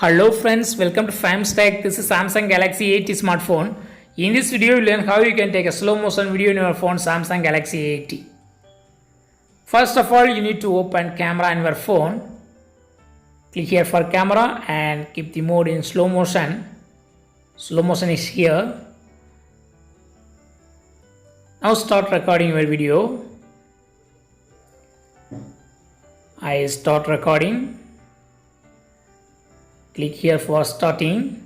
Hello friends, welcome to Tech. This is Samsung Galaxy A80 smartphone. In this video, you learn how you can take a slow motion video in your phone Samsung Galaxy A80. First of all, you need to open camera in your phone. Click here for camera and keep the mode in slow motion. Slow motion is here. Now start recording your video. I start recording. Click here for starting.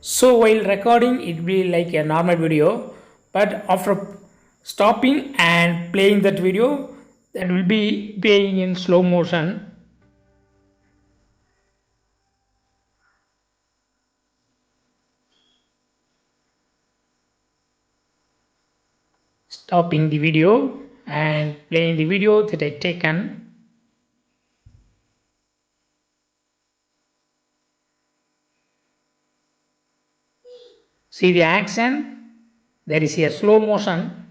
So while recording it will be like a normal video, but after stopping and playing that video, that will be playing in slow motion. Stopping the video and playing the video that I taken. See the action, there is a slow motion.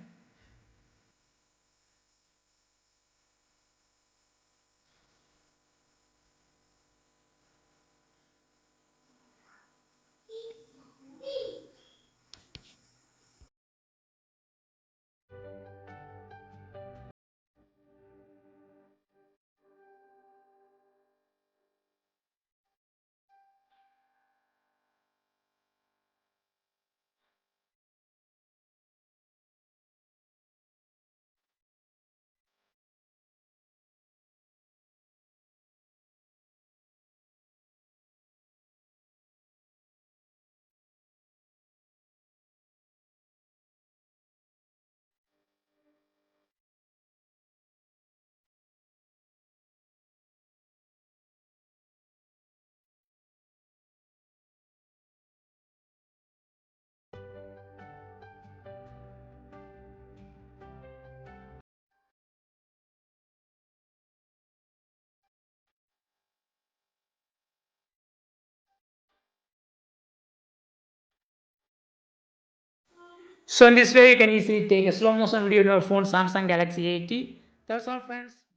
So in this way you can easily take a slow motion video in your phone Samsung Galaxy A80. That's all friends.